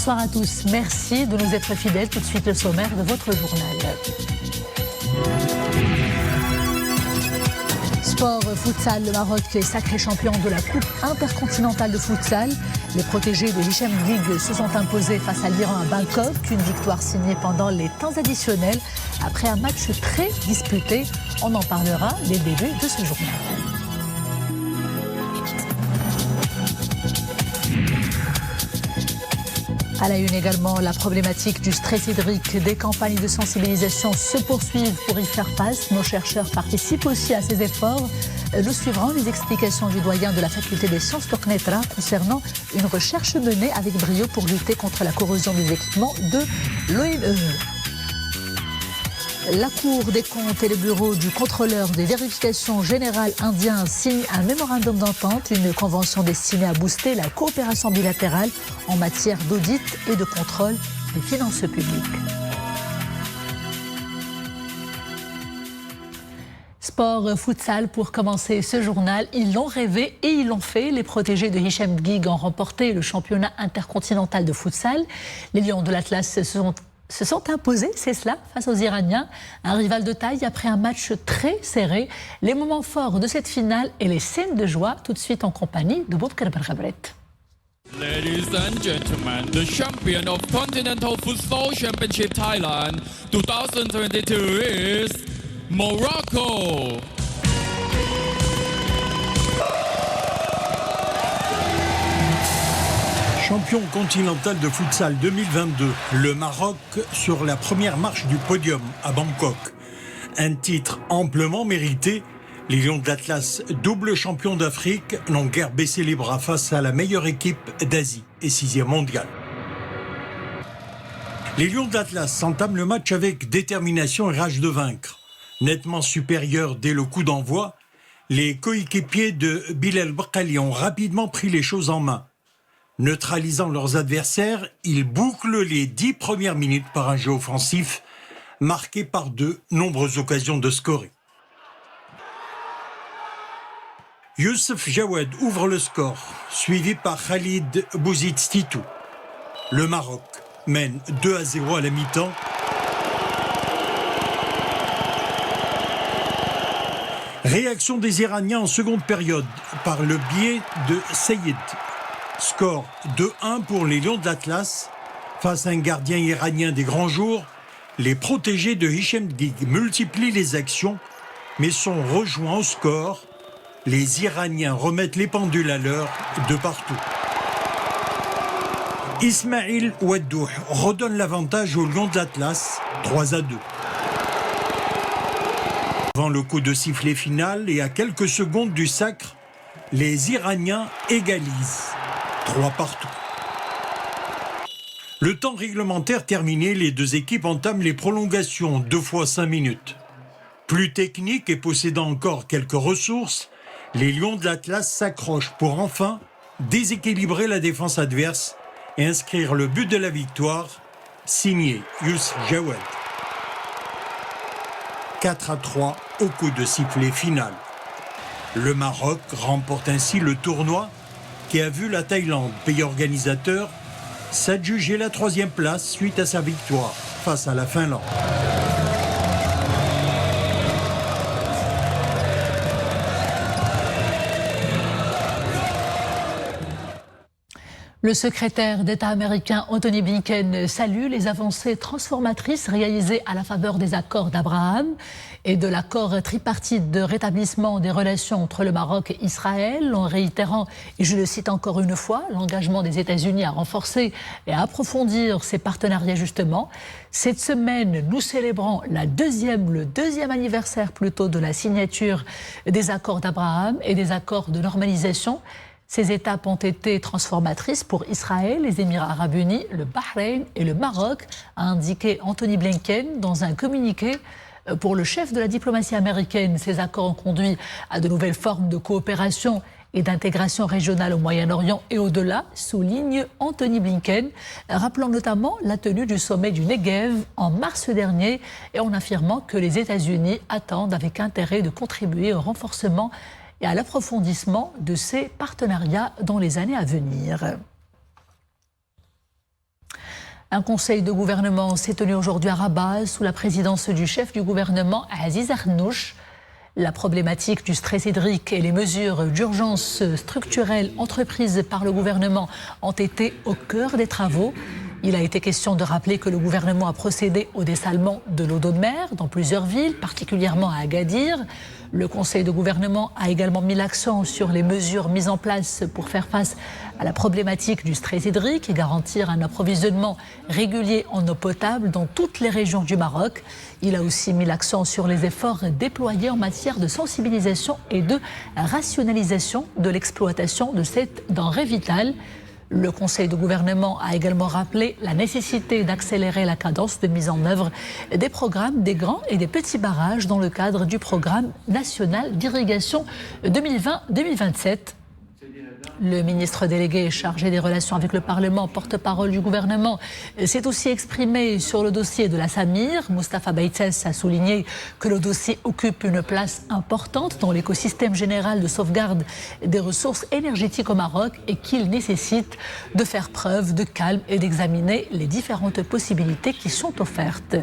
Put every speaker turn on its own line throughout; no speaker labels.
Bonsoir à tous. Merci de nous être fidèles. Tout de suite, le sommaire de votre journal. Sport futsal, le Maroc est sacré champion de la Coupe intercontinentale de futsal. Les protégés de Hichem Guig se sont imposés face à l'Iran à Bangkok. Une victoire signée pendant les temps additionnels après un match très disputé. On en parlera dès le début de ce journal. À la une également, la problématique du stress hydrique. Des campagnes de sensibilisation se poursuivent pour y faire face. Nos chercheurs participent aussi à ces efforts. Nous suivrons les explications du doyen de la faculté des sciences Torknetra concernant une recherche menée avec brio pour lutter contre la corrosion des équipements de l'ONE. La Cour des comptes et le bureau du contrôleur des vérifications générales indien signent un mémorandum d'entente, une convention destinée à booster la coopération bilatérale en matière d'audit et de contrôle des finances publiques. Sport futsal pour commencer ce journal. Ils l'ont rêvé et ils l'ont fait. Les protégés de Hichem Guig ont remporté le championnat intercontinental de futsal. Les Lions de l'Atlas se sont imposés, c'est cela, face aux Iraniens. Un rival de taille après un match très serré. Les moments forts de cette finale et les scènes de joie, tout de suite en compagnie de Boubkar Barghabret.
Ladies and gentlemen, the champion of Continental Futsal Championship Thailand 2022 is Morocco.
Champion continental de futsal 2022, le Maroc sur la première marche du podium à Bangkok. Un titre amplement mérité. Les Lions de l'Atlas, double champion d'Afrique, n'ont guère baissé les bras face à la meilleure équipe d'Asie et 6e mondiale. Les Lions de l'Atlas entament le match avec détermination et rage de vaincre. Nettement supérieurs dès le coup d'envoi, les coéquipiers de Bilal Bakkali ont rapidement pris les choses en main. Neutralisant leurs adversaires, ils bouclent les 10 premières minutes par un jeu offensif marqué par de nombreuses occasions de scorer. Youssef Jawed ouvre le score, suivi par Khalid Bouzid Titou. Le Maroc mène 2-0 à la mi-temps. Réaction des Iraniens en seconde période par le biais de Saïd. Score 2-1 pour les Lions de l'Atlas. Face à un gardien iranien des grands jours, les protégés de Hichem Guig multiplient les actions, mais sont rejoints au score. Les Iraniens remettent les pendules à l'heure de partout. Ismail Ouaddouh redonne l'avantage aux Lions de l'Atlas, 3-2. Avant le coup de sifflet final et à quelques secondes du sacre, les Iraniens égalisent. 3 partout. Le temps réglementaire terminé, les deux équipes entament les prolongations, 2 fois 5 minutes. Plus techniques et possédant encore quelques ressources, les Lions de l'Atlas s'accrochent pour enfin déséquilibrer la défense adverse et inscrire le but de la victoire, signé Youssef Jawed. 4-3 au coup de sifflet final. Le Maroc remporte ainsi le tournoi qui a vu la Thaïlande, pays organisateur, s'adjuger la 3e place suite à sa victoire face à la Finlande.
Le secrétaire d'État américain Anthony Blinken salue les avancées transformatrices réalisées à la faveur des accords d'Abraham et de l'accord tripartite de rétablissement des relations entre le Maroc et Israël, en réitérant, et je le cite encore une fois, l'engagement des États-Unis à renforcer et à approfondir ces partenariats justement. Cette semaine, nous célébrons le deuxième anniversaire plutôt de la signature des accords d'Abraham et des accords de normalisation. Ces étapes ont été transformatrices pour Israël, les Émirats arabes unis, le Bahreïn et le Maroc, a indiqué Anthony Blinken dans un communiqué. Pour le chef de la diplomatie américaine, ces accords ont conduit à de nouvelles formes de coopération et d'intégration régionale au Moyen-Orient et au-delà, souligne Anthony Blinken, rappelant notamment la tenue du sommet du Negev en mars dernier et en affirmant que les États-Unis attendent avec intérêt de contribuer au renforcement et à l'approfondissement de ces partenariats dans les années à venir. Un conseil de gouvernement s'est tenu aujourd'hui à Rabat sous la présidence du chef du gouvernement Aziz Arnouch. La problématique du stress hydrique et les mesures d'urgence structurelles entreprises par le gouvernement ont été au cœur des travaux. Il a été question de rappeler que le gouvernement a procédé au dessalement de l'eau de mer dans plusieurs villes, particulièrement à Agadir. Le conseil de gouvernement a également mis l'accent sur les mesures mises en place pour faire face à la problématique du stress hydrique et garantir un approvisionnement régulier en eau potable dans toutes les régions du Maroc. Il a aussi mis l'accent sur les efforts déployés en matière de sensibilisation et de rationalisation de l'exploitation de cette denrée vitale. Le Conseil de gouvernement a également rappelé la nécessité d'accélérer la cadence de mise en œuvre des programmes des grands et des petits barrages dans le cadre du programme national d'irrigation 2020-2027. Le ministre délégué chargé des relations avec le Parlement, porte-parole du gouvernement, s'est aussi exprimé sur le dossier de la Samir. Moustapha Baïtès a souligné que le dossier occupe une place importante dans l'écosystème général de sauvegarde des ressources énergétiques au Maroc et qu'il nécessite de faire preuve de calme et d'examiner les différentes possibilités qui sont offertes.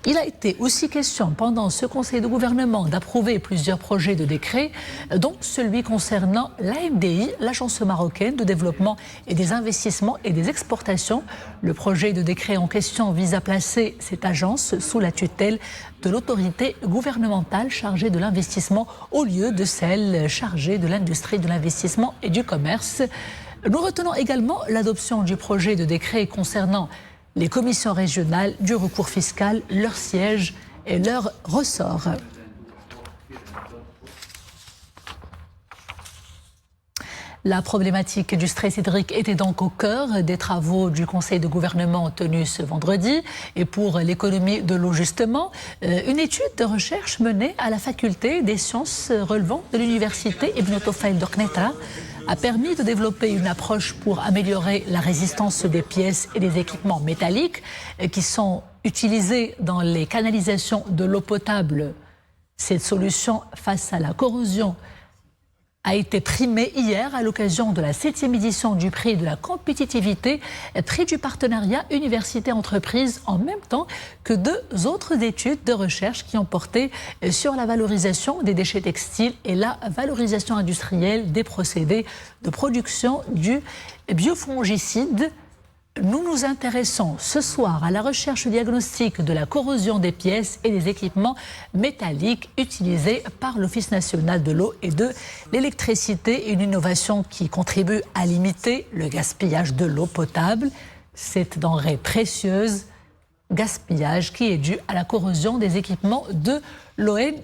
Il a été aussi question pendant ce conseil de gouvernement d'approuver plusieurs projets de décret, dont celui concernant l'AMDI, l'Agence marocaine de développement et des investissements et des exportations. Le projet de décret en question vise à placer cette agence sous la tutelle de l'autorité gouvernementale chargée de l'investissement au lieu de celle chargée de l'industrie, de l'investissement et du commerce. Nous retenons également l'adoption du projet de décret concernant les commissions régionales du recours fiscal, leur siège et leur ressort. La problématique du stress hydrique était donc au cœur des travaux du Conseil de gouvernement tenu ce vendredi. Et pour l'économie de l'eau, justement, une étude de recherche menée à la faculté des sciences relevant de l'université Ibn Tufayl d'Oknetra a permis de développer une approche pour améliorer la résistance des pièces et des équipements métalliques qui sont utilisés dans les canalisations de l'eau potable. Cette solution face à la corrosion a été primée hier à l'occasion de la 7e édition du prix de la compétitivité, prix du partenariat université-entreprise, en même temps que 2 autres études de recherche qui ont porté sur la valorisation des déchets textiles et la valorisation industrielle des procédés de production du biofongicide. Nous nous intéressons ce soir à la recherche diagnostique de la corrosion des pièces et des équipements métalliques utilisés par l'Office national de l'eau et de l'électricité, une innovation qui contribue à limiter le gaspillage de l'eau potable, cette denrée précieuse, gaspillage qui est dû à la corrosion des équipements de l'ONEE.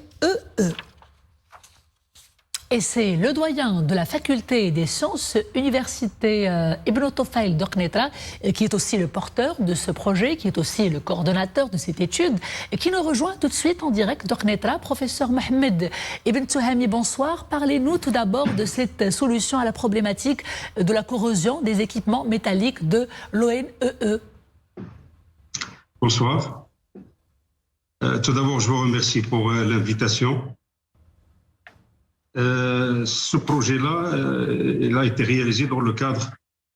Et c'est le doyen de la faculté des sciences université Ibn Tufayl d'Oknetra qui est aussi le porteur de ce projet, qui est aussi le coordonnateur de cette étude et qui nous rejoint tout de suite en direct d'Oknetra. Professeur Mohamed Ibn Touhami, bonsoir. Parlez-nous tout d'abord de cette solution à la problématique de la corrosion des équipements métalliques de l'ONEE.
Bonsoir. Tout d'abord, je vous remercie pour l'invitation. Ce projet-là, il a été réalisé dans le cadre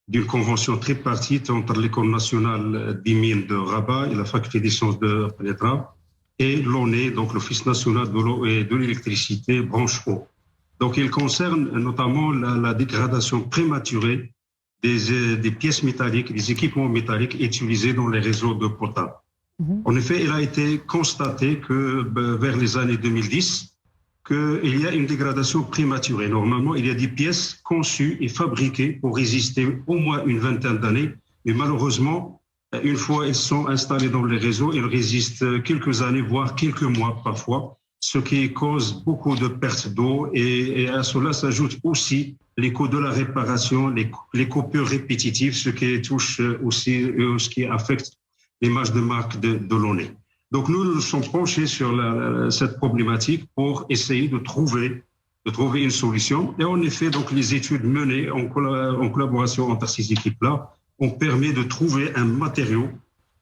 d'une convention tripartite entre l'École nationale des mines de Rabat et la faculté des sciences de Oknetra et l'ONEE, donc l'Office national de l'eau et de l'électricité, branche eau. Donc il concerne notamment la dégradation prématurée des pièces métalliques, des équipements métalliques utilisés dans les réseaux d'eau potable. En effet, il a été constaté que vers les années 2010, qu'il y a une dégradation prématurée. Normalement, il y a des pièces conçues et fabriquées pour résister au moins une vingtaine d'années, mais malheureusement, une fois elles sont installées dans les réseaux, elles résistent quelques années, voire quelques mois parfois, ce qui cause beaucoup de pertes d'eau et à cela s'ajoute aussi les coûts de la réparation, les coupures répétitives, ce qui touche aussi, ce qui affecte l'image de marque de l'ONEE. Donc nous nous sommes penchés sur cette problématique pour essayer de trouver une solution. Et en effet, donc les études menées en collaboration entre ces équipes-là ont permis de trouver un matériau,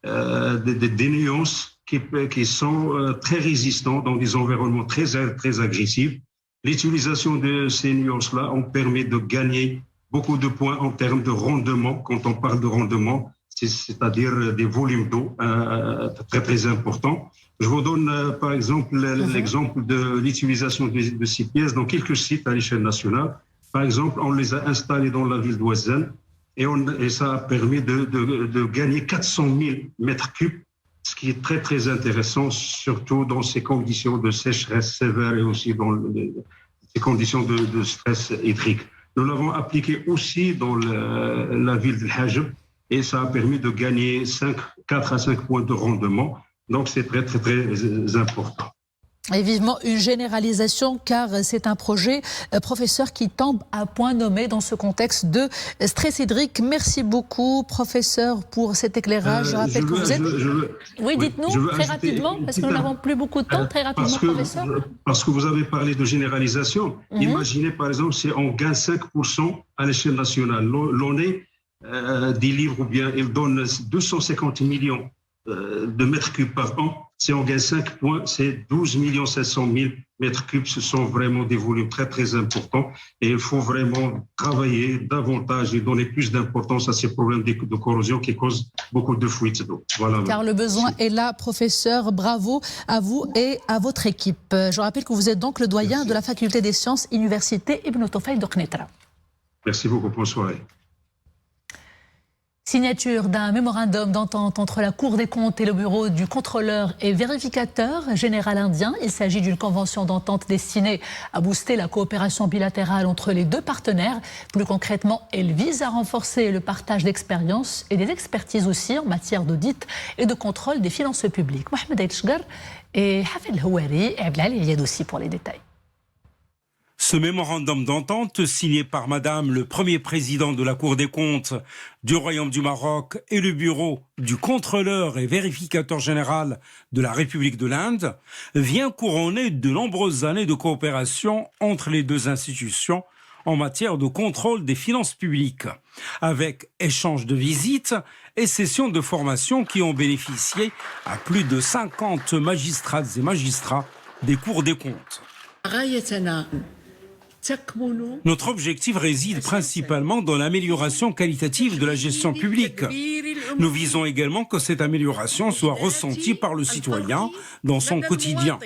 des nuances qui sont très résistants dans des environnements très agressifs. L'utilisation de ces nuances-là ont permis de gagner beaucoup de points en termes de rendement. Quand on parle de rendement, c'est-à-dire des volumes d'eau très très importants. Je vous donne par exemple l'exemple de l'utilisation de ces pièces dans quelques sites à l'échelle nationale. Par exemple, on les a installés dans la ville d'Ouazzane et ça a permis de gagner 400 000 mètres cubes, ce qui est très très intéressant, surtout dans ces conditions de sécheresse sévère et aussi dans ces conditions de stress hydrique. Nous l'avons appliqué aussi dans la ville de Hajeb et ça a permis de gagner 4 à 5 points de rendement. Donc c'est très très très important.
Et vivement une généralisation, car c'est un projet, professeur, qui tombe à point nommé dans ce contexte de stress hydrique. Merci beaucoup, professeur, pour cet éclairage. Je rappelle que vous êtes... Oui, dites-nous très rapidement, parce que nous n'avons plus beaucoup de temps, très rapidement, professeur.
Parce que vous avez parlé de généralisation. Imaginez, par exemple, si on gagne 5% à l'échelle nationale. L'ONU délivre ou bien il donne 250 millions de mètres cubes par an. Si on gagne 5 points, c'est 12 700 000 mètres cubes. Ce sont vraiment des volumes très, très importants. Et il faut vraiment travailler davantage et donner plus d'importance à ces problèmes de corrosion qui causent beaucoup de fuites d'eau. Voilà.
Car le besoin est là, professeur. Bravo à vous et à votre équipe. Je rappelle que vous êtes donc le doyen de la faculté des sciences, Université Ibn Tufayl de Knetra.
Merci beaucoup. Bonne soirée.
Signature d'un mémorandum d'entente entre la Cour des comptes et le bureau du contrôleur et vérificateur général indien. Il s'agit d'une convention d'entente destinée à booster la coopération bilatérale entre les deux partenaires. Plus concrètement, elle vise à renforcer le partage d'expériences et des expertises aussi en matière d'audit et de contrôle des finances publiques. Mohamed Aïtchgar et Hafel Houari et Abdelal Eliadossi pour les détails.
Ce mémorandum d'entente, signé par Madame le Premier Président de la Cour des comptes du Royaume du Maroc et le bureau du contrôleur et vérificateur général de la République de l'Inde, vient couronner de nombreuses années de coopération entre les deux institutions en matière de contrôle des finances publiques, avec échange de visites et sessions de formation qui ont bénéficié à plus de 50 magistrates et magistrats des cours des comptes. Notre objectif réside principalement dans l'amélioration qualitative de la gestion publique. Nous visons également que cette amélioration soit ressentie par le citoyen dans son quotidien.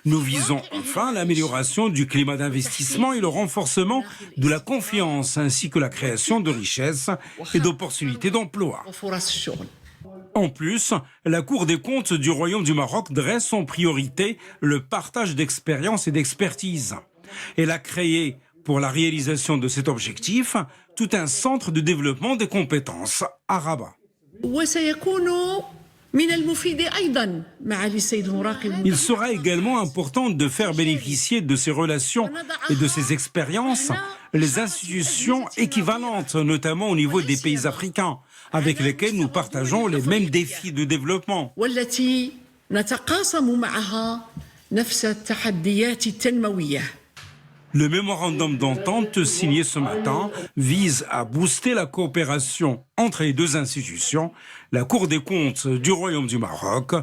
Nous visons enfin l'amélioration du climat d'investissement et le renforcement de la confiance ainsi que la création de richesses et d'opportunités d'emploi. En plus, la Cour des comptes du Royaume du Maroc dresse en priorité le partage d'expérience et d'expertise. Elle a créé, pour la réalisation de cet objectif, tout un centre de développement des compétences à Rabat. Il sera également important de faire bénéficier de ces relations et de ces expériences les institutions équivalentes, notamment au niveau des pays africains, avec lesquels nous partageons les mêmes défis de développement. Le mémorandum d'entente signé ce matin vise à booster la coopération entre les deux institutions, la Cour des comptes du Royaume du Maroc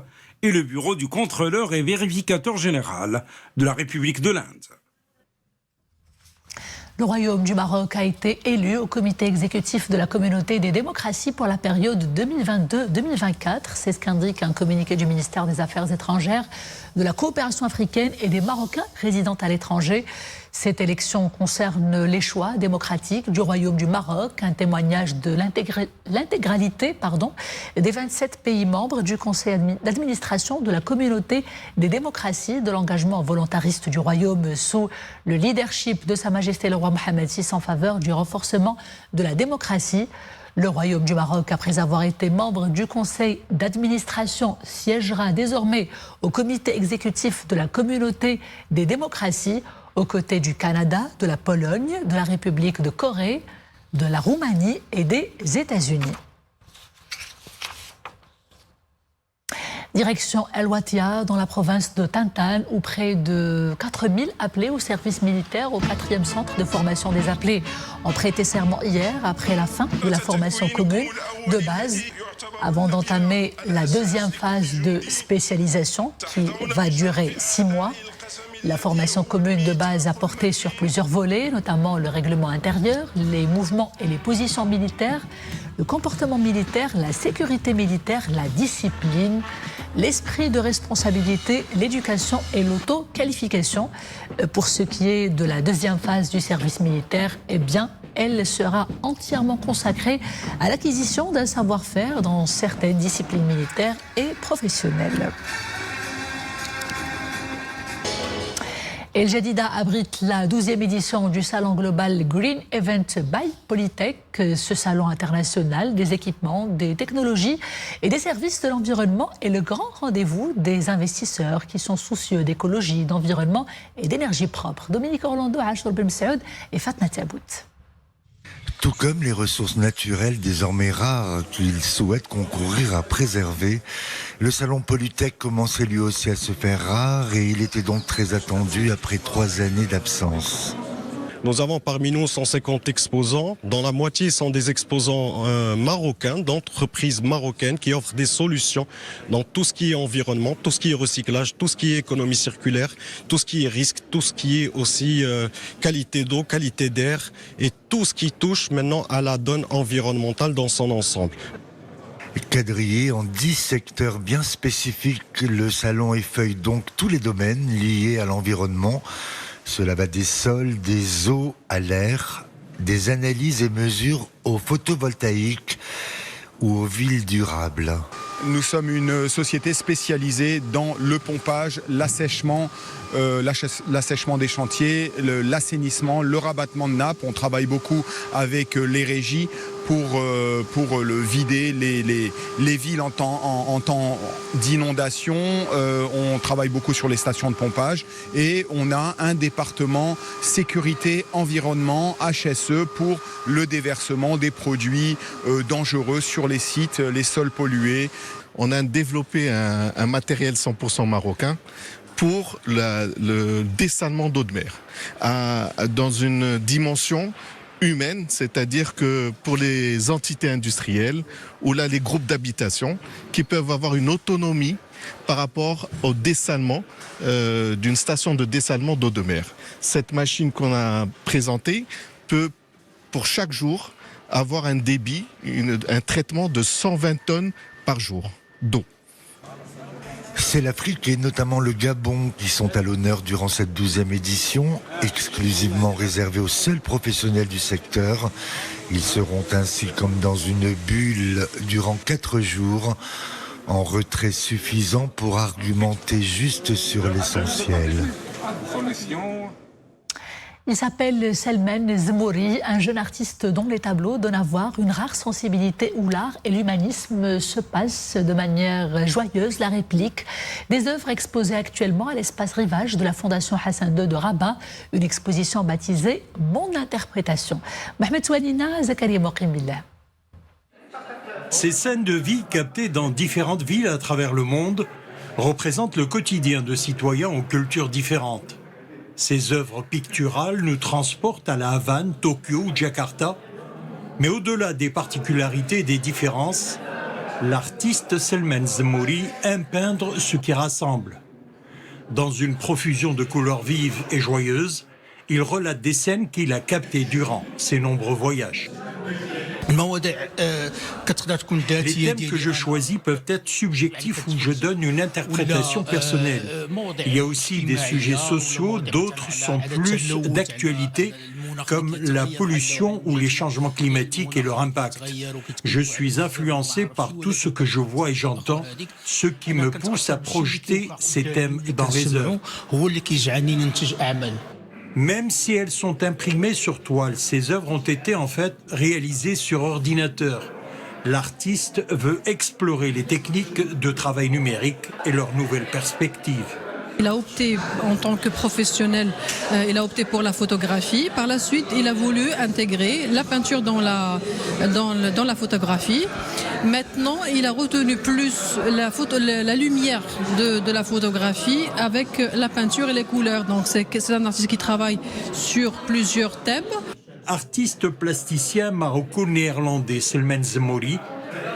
et le bureau du contrôleur et vérificateur général de la République de l'Inde.
Le Royaume du Maroc a été élu au comité exécutif de la Communauté des démocraties pour la période 2022-2024. C'est ce qu'indique un communiqué du ministère des Affaires étrangères, de la coopération africaine et des Marocains résidant à l'étranger. Cette élection concerne les choix démocratiques du Royaume du Maroc, un témoignage de l'intégralité des 27 pays membres du conseil d'administration de la Communauté des démocraties, de l'engagement volontariste du Royaume sous le leadership de Sa Majesté le roi Mohamed VI en faveur du renforcement de la démocratie. Le Royaume du Maroc, après avoir été membre du conseil d'administration, siégera désormais au comité exécutif de la Communauté des démocraties, aux côtés du Canada, de la Pologne, de la République de Corée, de la Roumanie et des États-Unis. Direction El Watia, dans la province de Tantan, où près de 4000 appelés au service militaire au 4e centre de formation des appelés ont prêté serment hier, après la fin de la formation commune de base, avant d'entamer la deuxième phase de spécialisation qui va durer 6 mois. La formation commune de base a porté sur plusieurs volets, notamment le règlement intérieur, les mouvements et les positions militaires, le comportement militaire, la sécurité militaire, la discipline, l'esprit de responsabilité, l'éducation et l'auto-qualification. Pour ce qui est de la deuxième phase du service militaire, eh bien, elle sera entièrement consacrée à l'acquisition d'un savoir-faire dans certaines disciplines militaires et professionnelles. El Jadida abrite la 12e édition du salon global Green Event by Polytech, ce salon international des équipements, des technologies et des services de l'environnement est le grand rendez-vous des investisseurs qui sont soucieux d'écologie, d'environnement et d'énergie propre. Dominique Orlando, Achour Ben Saoud et Fatna Tabout.
Tout comme les ressources naturelles désormais rares qu'ils souhaitent concourir à préserver, le salon Polytech commençait lui aussi à se faire rare et il était donc très attendu après 3 années d'absence.
Nous avons parmi nous 150 exposants, dont la moitié sont des exposants marocains, d'entreprises marocaines qui offrent des solutions dans tout ce qui est environnement, tout ce qui est recyclage, tout ce qui est économie circulaire, tout ce qui est risque, tout ce qui est aussi qualité d'eau, qualité d'air et tout ce qui touche maintenant à la donne environnementale dans son ensemble.
Quadrillé en 10 secteurs bien spécifiques, le salon effeuille donc tous les domaines liés à l'environnement. Cela va des sols, des eaux à l'air, des analyses et mesures au photovoltaïque ou aux villes durables.
Nous sommes une société spécialisée dans le pompage, l'assèchement des chantiers, l'assainissement, le rabattement de nappes. On travaille beaucoup avec les régies pour le vider les villes en temps d'inondation. On travaille beaucoup sur les stations de pompage et on a un département sécurité environnement HSE pour le déversement des produits dangereux sur les sites, les sols pollués.
On a développé un matériel 100% marocain pour le dessalement d'eau de mer dans une dimension humaine, c'est-à-dire que pour les entités industrielles ou là les groupes d'habitation qui peuvent avoir une autonomie par rapport au dessalement d'une station de dessalement d'eau de mer. Cette machine qu'on a présentée peut pour chaque jour avoir un débit, un traitement de 120 tonnes par jour d'eau.
C'est l'Afrique et notamment le Gabon qui sont à l'honneur durant cette 12e édition, exclusivement réservée aux seuls professionnels du secteur. Ils seront ainsi comme dans une bulle durant 4 jours, en retrait suffisant pour argumenter juste sur l'essentiel.
Il s'appelle Selmen Zmouri, un jeune artiste dont les tableaux donnent à voir une rare sensibilité où l'art et l'humanisme se passent de manière joyeuse. La réplique des œuvres exposées actuellement à l'espace Rivage de la Fondation Hassan II de Rabat, une exposition baptisée « Mon interprétation ». Mohamed Souanina, Zakaria Moqimillah.
Ces scènes de vie captées dans différentes villes à travers le monde représentent le quotidien de citoyens aux cultures différentes. Ces œuvres picturales nous transportent à la Havane, Tokyo ou Jakarta. Mais au-delà des particularités et des différences, l'artiste Selmen Zmouri aime peindre ce qui rassemble. Dans une profusion de couleurs vives et joyeuses, il relate des scènes qu'il a captées durant ses nombreux voyages. Les thèmes que je choisis peuvent être subjectifs ou je donne une interprétation personnelle. Il y a aussi des sujets sociaux, d'autres sont plus d'actualité, comme la pollution ou les changements climatiques et leur impact. Je suis influencé par tout ce que je vois et j'entends, ce qui me pousse à projeter ces thèmes dans les œuvres. Même si elles sont imprimées sur toile, ces œuvres ont été en fait réalisées sur ordinateur. L'artiste veut explorer les techniques de travail numérique et leurs nouvelles perspectives.
Il a opté en tant que professionnel, il a opté pour la photographie. Par la suite, il a voulu intégrer la peinture dans la photographie. Maintenant, il a retenu plus la lumière de la photographie avec la peinture et les couleurs. Donc c'est un artiste qui travaille sur plusieurs thèmes.
Artiste plasticien maroco-néerlandais, Selmen Zmouri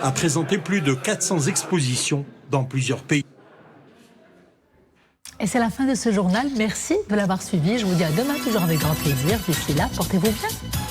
a présenté plus de 400 expositions dans plusieurs pays.
Et c'est la fin de ce journal. Merci de l'avoir suivi. Je vous dis à demain, toujours avec grand plaisir. D'ici là, portez-vous bien.